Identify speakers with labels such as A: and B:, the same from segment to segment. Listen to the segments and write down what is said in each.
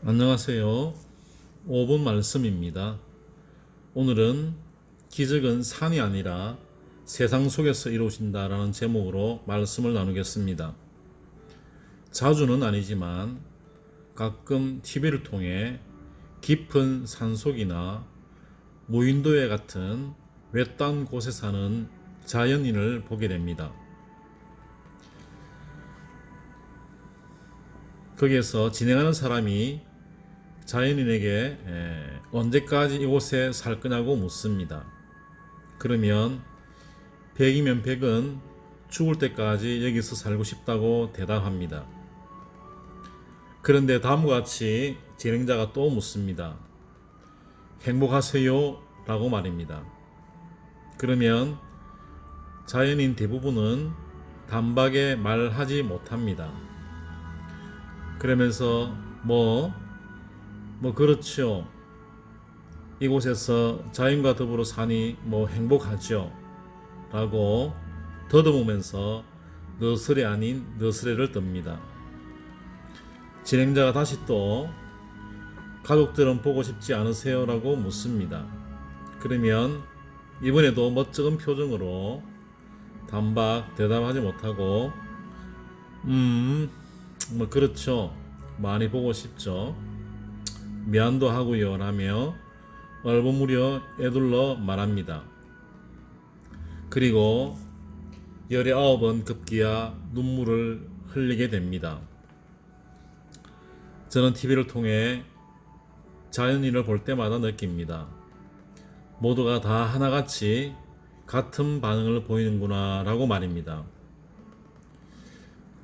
A: 안녕하세요. 5분 말씀입니다. 오늘은 기적은 산이 아니라 세상 속에서 이루어진다라는 제목으로 말씀을 나누겠습니다. 자주는 아니지만 가끔 TV를 통해 깊은 산속이나 무인도에 같은 외딴 곳에 사는 자연인을 보게 됩니다. 거기에서 진행하는 사람이 자연인에게 언제까지 이곳에 살 거냐고 묻습니다. 그러면 100이면 100은 죽을 때까지 여기서 살고 싶다고 대답합니다. 그런데 다음과 같이 진행자가 또 묻습니다. 행복하세요? 라고 말입니다. 그러면 자연인 대부분은 단박에 말하지 못합니다. 그러면서 그렇죠. 이곳에서 자연과 더불어 사니 행복하죠. 라고 더듬으면서 너스레 아닌 너스레를 떱니다. 진행자가 다시 또 가족들은 보고 싶지 않으세요? 라고 묻습니다. 그러면 이번에도 멋쩍은 표정으로 단박 대답하지 못하고 그렇죠. 많이 보고 싶죠. 미안도 하고요 라며 얼버무려 애둘러 말합니다. 그리고 19번 급기야 눈물을 흘리게 됩니다. 저는 TV를 통해 자연인을 볼 때마다 느낍니다. 모두가 다 하나같이 같은 반응을 보이는구나 라고 말입니다.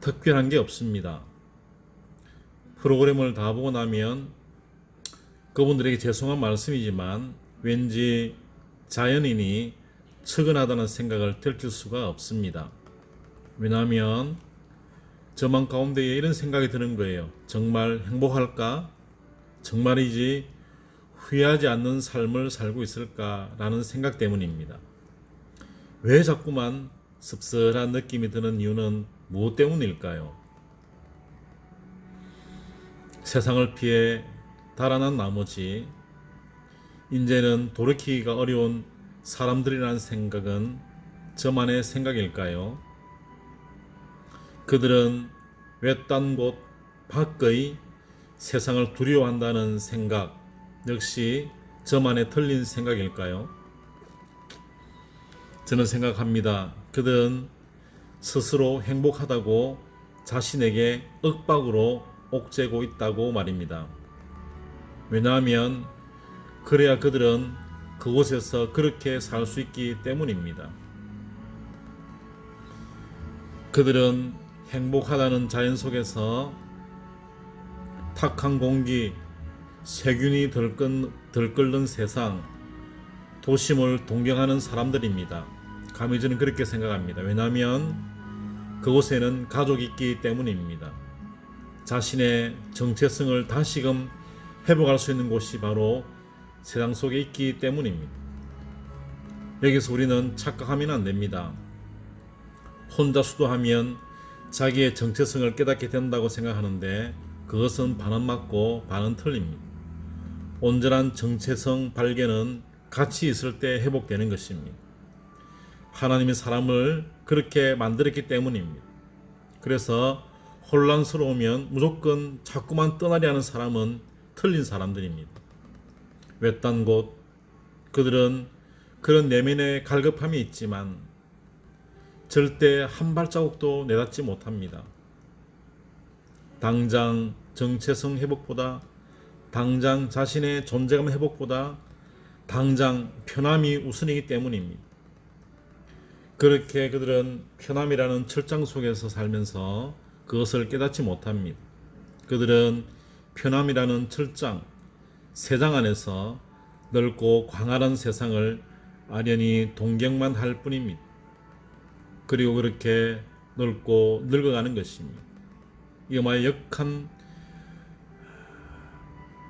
A: 특별한 게 없습니다. 프로그램을 다 보고 나면 그분들에게 죄송한 말씀이지만 왠지 자연인이 측은하다는 생각을 들킬 수가 없습니다. 왜냐하면 저만 가운데에 이런 생각이 드는 거예요. 정말 행복할까? 정말이지 후회하지 않는 삶을 살고 있을까라는 생각 때문입니다. 왜 자꾸만 씁쓸한 느낌이 드는 이유는 무엇 때문일까요? 세상을 피해 달아난 나머지 이제는 돌이키기가 어려운 사람들이라는 생각은 저만의 생각일까요? 그들은 외딴 곳 밖의 세상을 두려워한다는 생각 역시 저만의 틀린 생각일까요? 저는 생각합니다. 그들은 스스로 행복하다고 자신에게 윽박으로 옥죄고 있다고 말입니다. 왜냐하면 그래야 그들은 그곳에서 그렇게 살 수 있기 때문입니다. 그들은 행복하다는 자연 속에서 탁한 공기, 세균이 들끓는 세상, 도심을 동경하는 사람들입니다. 감히 저는 그렇게 생각합니다. 왜냐하면 그곳에는 가족이 있기 때문입니다. 자신의 정체성을 다시금 회복할 수 있는 곳이 바로 세상 속에 있기 때문입니다. 여기서 우리는 착각하면 안 됩니다. 혼자 수도하면 자기의 정체성을 깨닫게 된다고 생각하는데 그것은 반은 맞고 반은 틀립니다. 온전한 정체성 발견은 같이 있을 때 회복되는 것입니다. 하나님이 사람을 그렇게 만들었기 때문입니다. 그래서 혼란스러우면 무조건 자꾸만 떠나려 하는 사람은 틀린 사람들입니다. 외딴 곳, 그들은 그런 내면의 갈급함이 있지만 절대 한 발자국도 내닫지 못합니다. 당장 정체성 회복보다, 당장 자신의 존재감 회복보다 당장 편함이 우선이기 때문입니다. 그렇게 그들은 편함이라는 철장 속에서 살면서 그것을 깨닫지 못합니다. 그들은 편함이라는 철장, 세상 안에서 넓고 광활한 세상을 아련히 동경만 할 뿐입니다. 그리고 그렇게 넓고 늙어가는 것입니다. 이마에 역한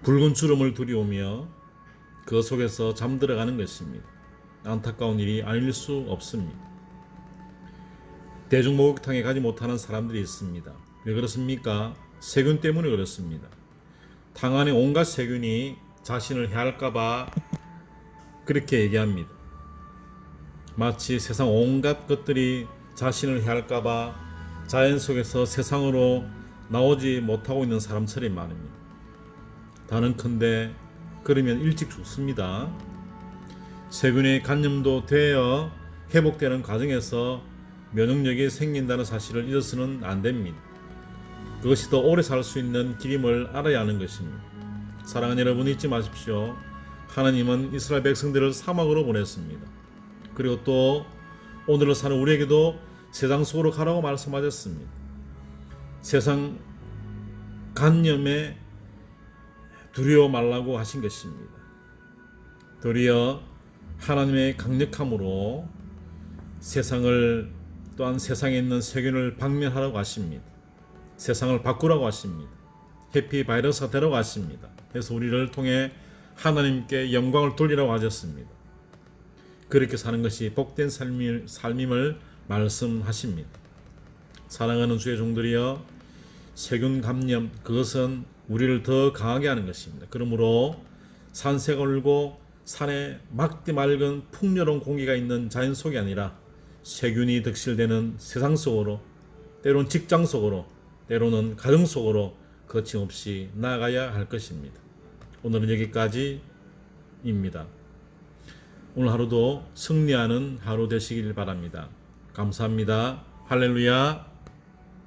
A: 붉은 주름을 두려우며 그 속에서 잠들어가는 것입니다. 안타까운 일이 아닐 수 없습니다. 대중목욕탕에 가지 못하는 사람들이 있습니다. 왜 그렇습니까? 세균 때문에 그렇습니다. 탕 안에 온갖 세균이 자신을 해할까봐 그렇게 얘기합니다. 마치 세상 온갖 것들이 자신을 해할까봐 자연 속에서 세상으로 나오지 못하고 있는 사람처럼 말입니다. 단언컨대 그러면 일찍 죽습니다. 세균의 감염도 되어 회복되는 과정에서 면역력이 생긴다는 사실을 잊어서는 안 됩니다. 그것이 더 오래 살 수 있는 길임을 알아야 하는 것입니다. 사랑하는 여러분, 잊지 마십시오. 하나님은 이스라엘 백성들을 사막으로 보냈습니다. 그리고 또 오늘을 사는 우리에게도 세상 속으로 가라고 말씀하셨습니다. 세상 간염에 두려워 말라고 하신 것입니다. 도리어 하나님의 강력함으로 세상을 또한 세상에 있는 세균을 박멸하라고 하십니다. 세상을 바꾸라고 하십니다. 해피 바이러스가 되라고 하십니다. 그래서 우리를 통해 하나님께 영광을 돌리라고 하셨습니다. 그렇게 사는 것이 복된 삶임을 말씀하십니다. 사랑하는 주의 종들이여, 세균 감염, 그것은 우리를 더 강하게 하는 것입니다. 그러므로 산새가 울고 산에 막디 맑은 풍요로운 공기가 있는 자연 속이 아니라 세균이 득실되는 세상 속으로, 때로는 직장 속으로, 때로는 가정 속으로 거침없이 나아가야 할 것입니다. 오늘은 여기까지입니다. 오늘 하루도 승리하는 하루 되시길 바랍니다. 감사합니다. 할렐루야.